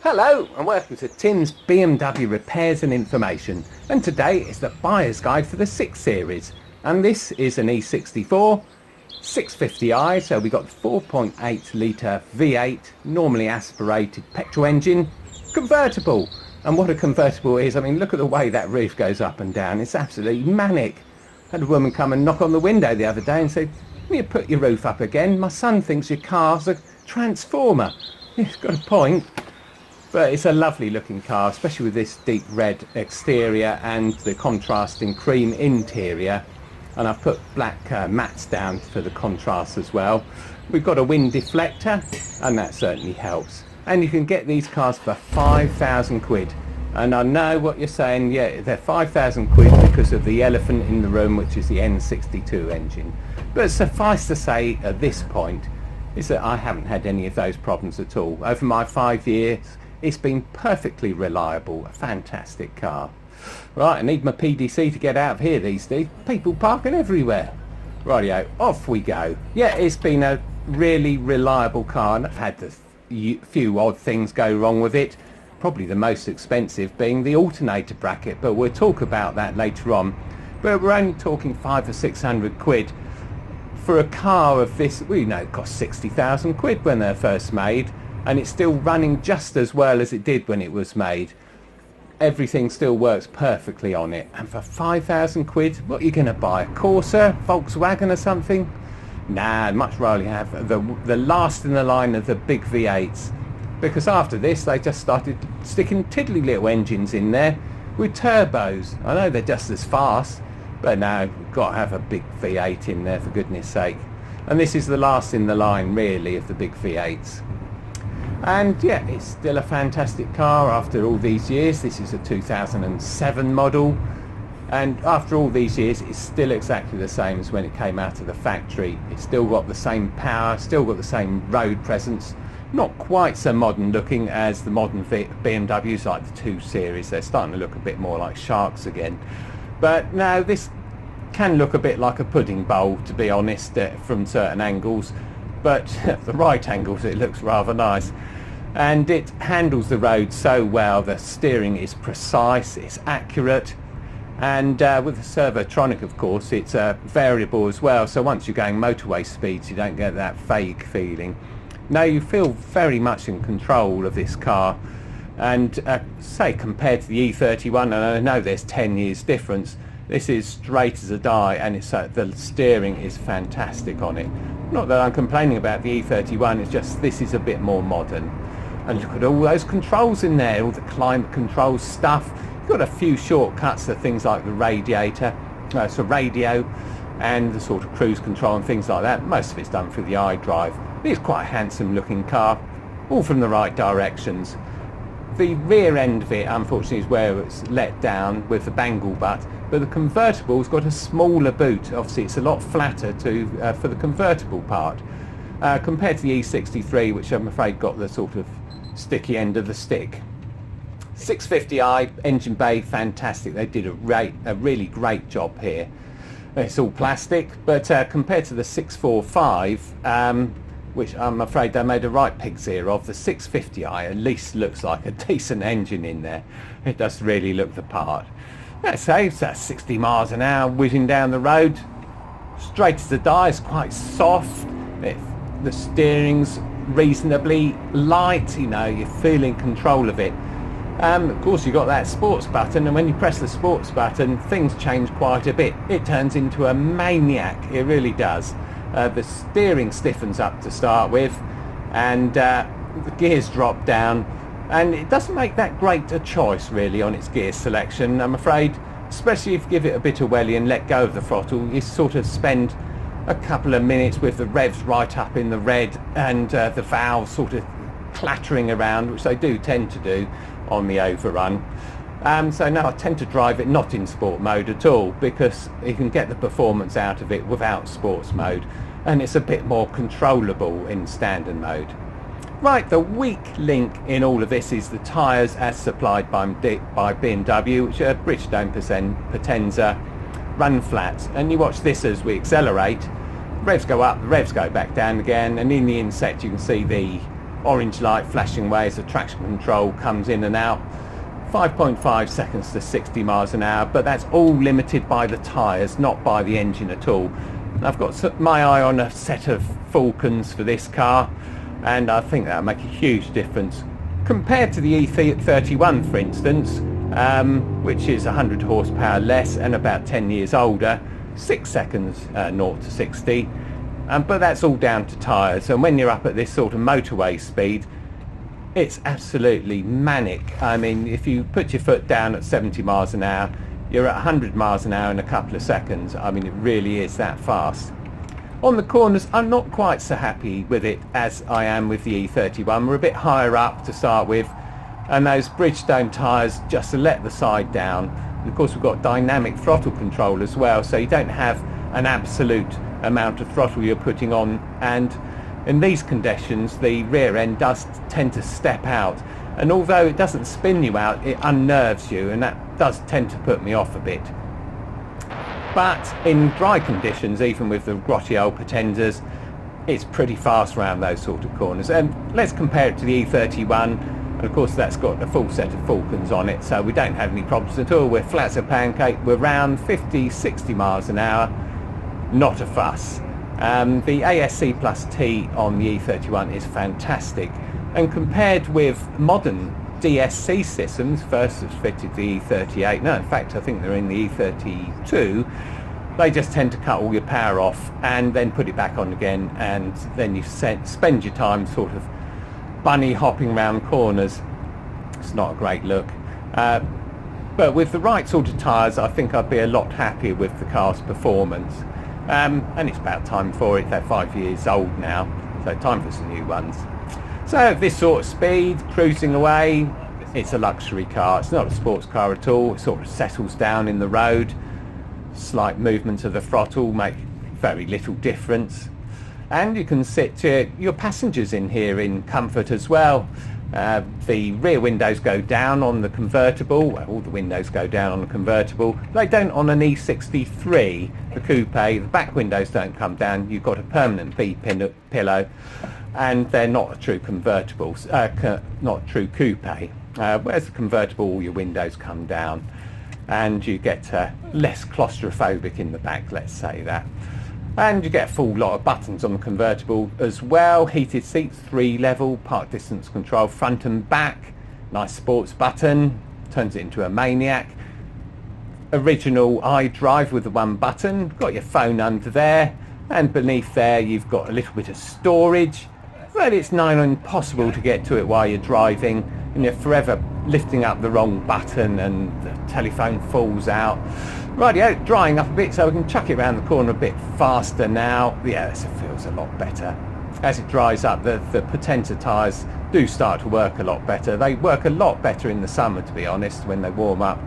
Hello and welcome to Tim's BMW Repairs and Information, and today is the buyer's guide for the 6 Series, and this is an E64 650i, so we got the 4.8 litre V8 normally aspirated petrol engine convertible. And what a convertible is, I mean, look at the way that roof goes up and down, it's absolutely manic. I had a woman come and knock on the window the other day and said, "Can you put your roof up again? My son thinks your car's a transformer." He's got a point. But it's a lovely looking car, especially with this deep red exterior and the contrasting cream interior. And I've put black mats down for the contrast as well. We've got a wind deflector, and that certainly helps. And you can get these cars for 5,000 quid. And I know what you're saying, yeah, they're 5,000 quid because of the elephant in the room, which is the N62 engine. But suffice to say at this point, is that I haven't had any of those problems at all. Over my 5 years, it's been perfectly reliable, a fantastic car. Right, I need my PDC to get out of here these days. People parking everywhere. Rightio, off we go. Yeah, it's been a really reliable car, and I've had a few odd things go wrong with it. Probably the most expensive being the alternator bracket, but we'll talk about that later on. But we're only talking 500 or 600 quid for a car of this. We know it cost 60,000 quid when they're first made. And it's still running just as well as it did when it was made. Everything still works perfectly on it. And for 5,000 quid, what are you going to buy? A Corsa, Volkswagen or something? Nah, I'd much rather have the last in the line of the big V8s. Because after this, they just started sticking tiddly little engines in there with turbos. I know they're just as fast, but no, we've got to have a big V8 in there for goodness sake. And this is the last in the line, really, of the big V8s. And yeah, it's still a fantastic car after all these years. This is a 2007 model, and after all these years it's still exactly the same as when it came out of the factory. It's still got the same power, still got the same road presence. Not quite so modern looking as the modern BMWs like the 2 Series. They're starting to look a bit more like sharks again. But now this can look a bit like a pudding bowl, to be honest, from certain angles. But at the right angles it looks rather nice, and it handles the road so well. The steering is precise, it's accurate, and with the Servotronic, of course, it's variable as well, so once you're going motorway speeds you don't get that vague feeling. No, you feel very much in control of this car. And say compared to the E31, and I know there's 10 years difference, this is straight as a die, and it's the steering is fantastic on it. Not that I'm complaining about the E31, it's just this is a bit more modern. And look at all those controls in there, all the climate control stuff. You've got a few shortcuts for things like the radiator, so radio, and the sort of cruise control and things like that. Most of it's done through the iDrive. It's quite a handsome looking car, all from the right directions. The rear end of it, unfortunately, is where it's let down with the bangle butt, but the convertible's got a smaller boot. Obviously it's a lot flatter for the convertible part, compared to the E63, which I'm afraid got the sort of sticky end of the stick. 650i, engine bay, fantastic. They did a really great job here. It's all plastic, but compared to the 645, which I'm afraid they made a right pig's ear of, the 650i at least looks like a decent engine in there. It does really look the part. Let's say it's 60 miles an hour whizzing down the road, straight as the die. It's quite soft. The steering's reasonably light, you know, you feel in control of it. Of course you've got that sports button, and when you press the sports button things change quite a bit. It turns into a maniac, it really does. The steering stiffens up to start with, and the gears drop down, and it doesn't make that great a choice really on its gear selection, I'm afraid. Especially if you give it a bit of welly and let go of the throttle, you sort of spend a couple of minutes with the revs right up in the red, and the valves sort of clattering around, which they do tend to do on the overrun. So no, I tend to drive it not in sport mode at all, because you can get the performance out of it without sports mode, and it's a bit more controllable in standard mode. Right, the weak link in all of this is the tyres as supplied by BMW, which are Bridgestone Potenza run flat. And you watch this as we accelerate, revs go up, the revs go back down again, and in the inset you can see the orange light flashing away as the traction control comes in and out. 5.5 seconds to 60 miles an hour, but that's all limited by the tyres, not by the engine at all. I've got my eye on a set of Falcons for this car, and I think that'll make a huge difference compared to the E31, for instance, which is 100 horsepower less and about 10 years older. 6 seconds 0 to 60, but that's all down to tyres. And when you're up at this sort of motorway speed, it's absolutely manic. I mean, if you put your foot down at 70 miles an hour, you're at 100 miles an hour in a couple of seconds. I mean, it really is that fast. On the corners, I'm not quite so happy with it as I am with the E31. We're a bit higher up to start with, and those Bridgestone tyres just let the side down. Of course, we've got dynamic throttle control as well, so you don't have an absolute amount of throttle you're putting on, and in these conditions the rear end does tend to step out, and although it doesn't spin you out, it unnerves you, and that does tend to put me off a bit. But in dry conditions, even with the grotty old Pretenders, it's pretty fast around those sort of corners. And let's compare it to the E31. And of course that's got a full set of Falcons on it, so we don't have any problems at all. We're flat as a pancake, we're around 50-60 miles an hour, not a fuss. The ASC plus T on the E31 is fantastic, and compared with modern DSC systems, first it's fitted the E38, no in fact I think they're in the E32, they just tend to cut all your power off and then put it back on again, and then you spend your time sort of bunny hopping around corners. It's not a great look, but with the right sort of tyres I think I'd be a lot happier with the car's performance, and it's about time for it. They're 5 years old now, so time for some new ones. So at this sort of speed, cruising away, it's a luxury car. It's not a sports car at all. It sort of settles down in the road. Slight movement of the throttle make very little difference. And you can sit your passengers in here in comfort as well. The rear windows go down on the convertible. Well, all the windows go down on the convertible. They don't on an E63, the coupe. The back windows don't come down. You've got a permanent B-pillow, and they're not a true convertible, not a true coupe. Whereas the convertible, all your windows come down, and you get less claustrophobic in the back, let's say that. And you get a full lot of buttons on the convertible as well. Heated seats, 3 level, park distance control front and back, nice sports button, turns it into a Maniac. Original iDrive with the 1 button, got your phone under there, and beneath there you've got a little bit of storage, but it's nigh on impossible to get to it while you're driving, and you're forever lifting up the wrong button and the telephone falls out. Rightio, drying up a bit so we can chuck it around the corner a bit faster now. Yeah, this feels a lot better. As it dries up, the Potenza tyres do start to work a lot better. They work a lot better in the summer, to be honest, when they warm up.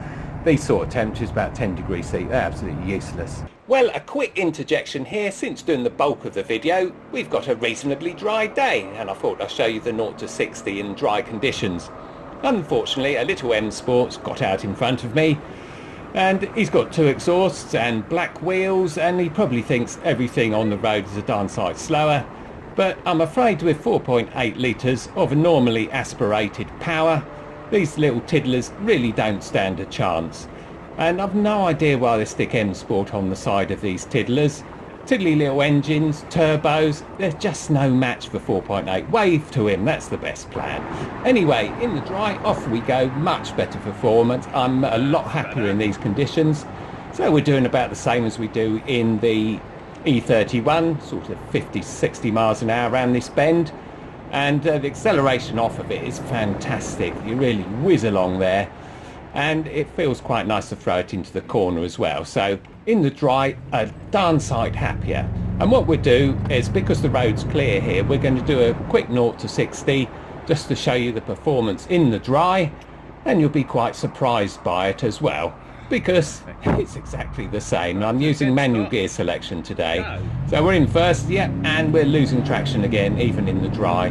These sort of temperatures, about 10 degrees C, they're absolutely useless. Well, a quick interjection here. Since doing the bulk of the video, we've got a reasonably dry day, and I thought I'd show you the 0 to 60 in dry conditions. Unfortunately, a little M Sports got out in front of me, and he's got 2 exhausts and black wheels, and he probably thinks everything on the road is a darn sight slower. But I'm afraid with 4.8 litres of a normally aspirated power, these little tiddlers really don't stand a chance. And I've no idea why they stick M Sport on the side of these tiddlers. Tiddly little engines, turbos, there's just no match for 4.8. Wave to him, that's the best plan. Anyway, in the dry, off we go, much better performance. I'm a lot happier in these conditions. So we're doing about the same as we do in the E31, sort of 50-60 miles an hour around this bend. And the acceleration off of it is fantastic. You really whiz along there. And it feels quite nice to throw it into the corner as well. So in the dry, a darn sight happier. And what we'll do is, because the road's clear here, we're going to do a quick 0 to 60 just to show you the performance in the dry, and you'll be quite surprised by it as well, because it's exactly the same. I'm using manual gear selection today. So we're in first, yep, and we're losing traction again, even in the dry.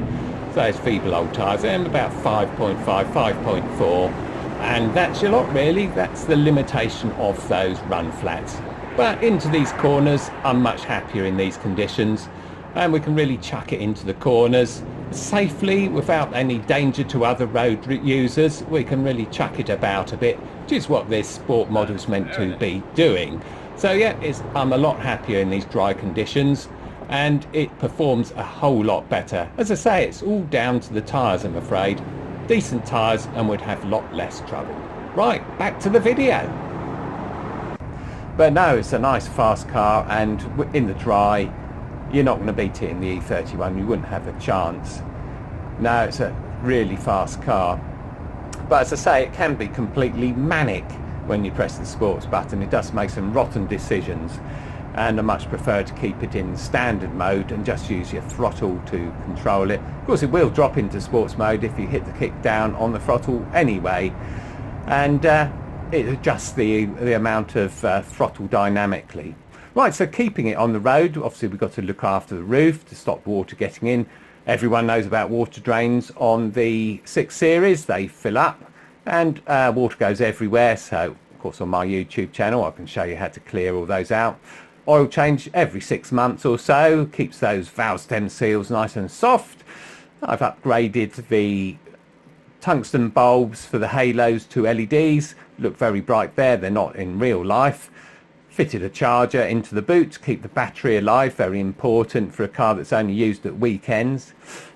So it's feeble old tyres, and about 5.5, 5.4. And that's your lot really. That's the limitation of those run flats. But into these corners, I'm much happier in these conditions, and we can really chuck it into the corners. safely without any danger to other road users. We can really chuck it about a bit, which is what this sport model's meant to be doing. So yeah, I'm a lot happier in these dry conditions, and it performs a whole lot better. As I say, it's all down to the tyres, I'm afraid. Decent tyres and would have a lot less trouble. Right, back to the video. But no, it's a nice fast car, and in the dry, you're not going to beat it in the E31. You wouldn't have a chance. No, it's a really fast car. But as I say, it can be completely manic when you press the sports button. It does make some rotten decisions, and I much prefer to keep it in standard mode and just use your throttle to control it. Of course, it will drop into sports mode if you hit the kick down on the throttle anyway, and it adjusts the amount of throttle dynamically. Right, so keeping it on the road, obviously we've got to look after the roof to stop water getting in. Everyone knows about water drains on the 6 Series. They fill up and water goes everywhere. So, of course, on my YouTube channel, I can show you how to clear all those out. Oil change every 6 months or so, keeps those valve stem seals nice and soft. I've upgraded the tungsten bulbs for the halos to LEDs. Look very bright there, they're not in real life. Fitted a charger into the boot to keep the battery alive, very important for a car that's only used at weekends.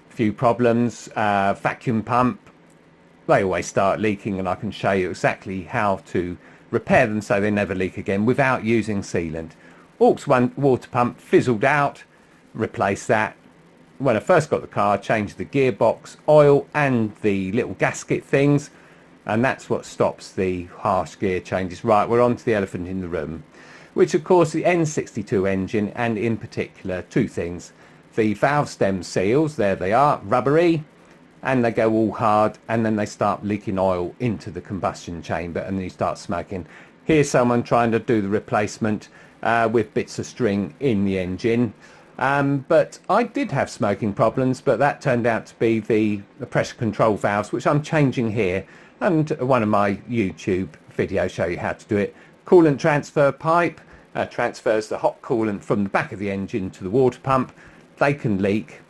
A few problems, vacuum pump, they always start leaking, and I can show you exactly how to repair them so they never leak again without using sealant. Aux 1 water pump fizzled out, replaced that. When I first got the car, changed the gearbox oil and the little gasket things, and that's what stops the harsh gear changes. Right, we're on to the elephant in the room, which of course the N62 engine, and in particular 2 things. The valve stem seals, there they are, rubbery, and they go all hard, and then they start leaking oil into the combustion chamber, and then you start smoking. Here's someone trying to do the replacement with bits of string in the engine. But I did have smoking problems, but that turned out to be the pressure control valves, which I'm changing here, and one of my YouTube videos show you how to do it. Coolant transfer pipe transfers the hot coolant from the back of the engine to the water pump. They can leak,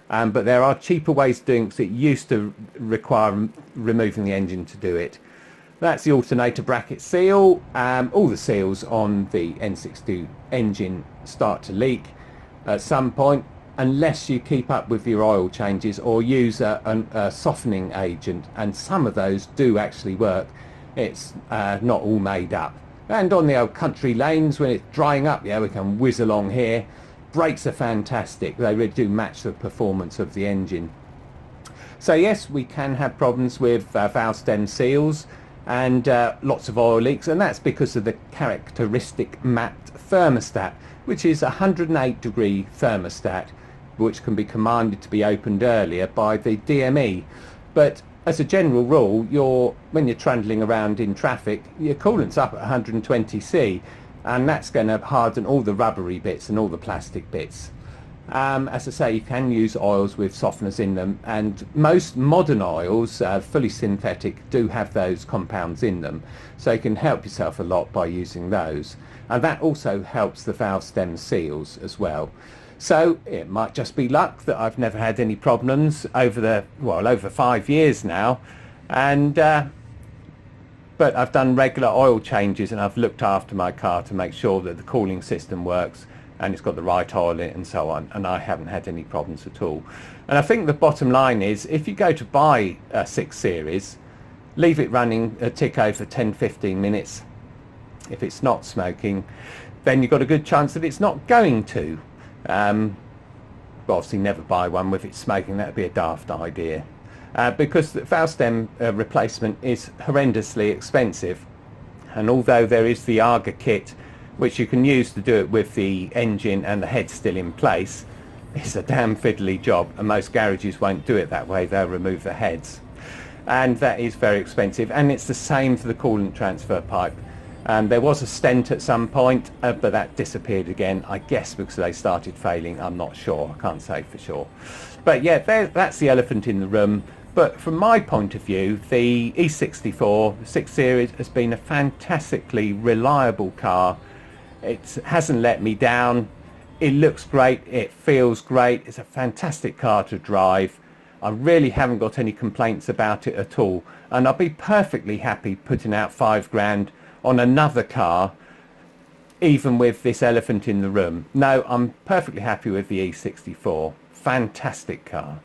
but there are cheaper ways of doing it, because it used to require removing the engine to do it. That's the alternator bracket seal. All the seals on the N62 engine start to leak at some point, unless you keep up with your oil changes or use a softening agent, and some of those do actually work. It's not all made up. And on the old country lanes, when it's drying up, yeah, we can whiz along here. Brakes are fantastic. They really do match the performance of the engine. So yes, we can have problems with valve stem seals and lots of oil leaks, and that's because of the characteristic mapped thermostat, which is a 108-degree thermostat, which can be commanded to be opened earlier by the DME. But as a general rule, when you're trundling around in traffic, your coolant's up at 120 C, and that's going to harden all the rubbery bits and all the plastic bits. As I say, you can use oils with softeners in them, and most modern oils, fully synthetic, do have those compounds in them, so you can help yourself a lot by using those. And that also helps the valve stem seals as well. So it might just be luck that I've never had any problems over 5 years now, and but I've done regular oil changes, and I've looked after my car to make sure that the cooling system works and it's got the right oil in it and so on, and I haven't had any problems at all. And I think the bottom line is, if you go to buy a 6 Series, leave it running a tick over 10-15 minutes. If it's not smoking, then you've got a good chance that it's not going to. But obviously never buy one with it smoking. That would be a daft idea, because the valve stem replacement is horrendously expensive, and although there is the Arga kit which you can use to do it with the engine and the head still in place, it's a damn fiddly job, and most garages won't do it that way. They'll remove the heads, and that is very expensive. And it's the same for the coolant transfer pipe. There was a stent at some point, but that disappeared again, I guess because they started failing. I'm not sure, I can't say for sure. But yeah, that's the elephant in the room. But from my point of view, the E64 6 Series has been a fantastically reliable car. It hasn't let me down. It looks great, it feels great, it's a fantastic car to drive, I really haven't got any complaints about it at all, and I'll be perfectly happy putting out £5 on another car, even with this elephant in the room. No, I'm perfectly happy with the E64. Fantastic car.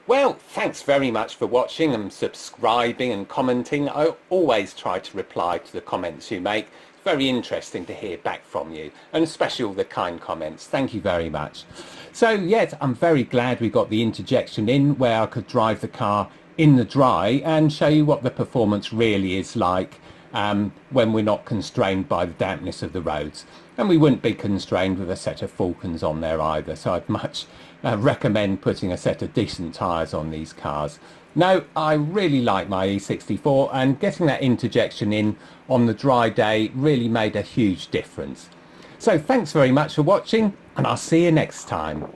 Well, thanks very much for watching and subscribing and commenting. I always try to reply to the comments you make. It's very interesting to hear back from you, and especially all the kind comments. Thank you very much. So yes, I'm very glad we got the interjection in where I could drive the car in the dry and show you what the performance really is like when we're not constrained by the dampness of the roads. And we wouldn't be constrained with a set of Falcons on there either, so I'd much recommend putting a set of decent tyres on these cars. No, I really like my E64, and getting that interjection in on the dry day really made a huge difference. So thanks very much for watching, and I'll see you next time.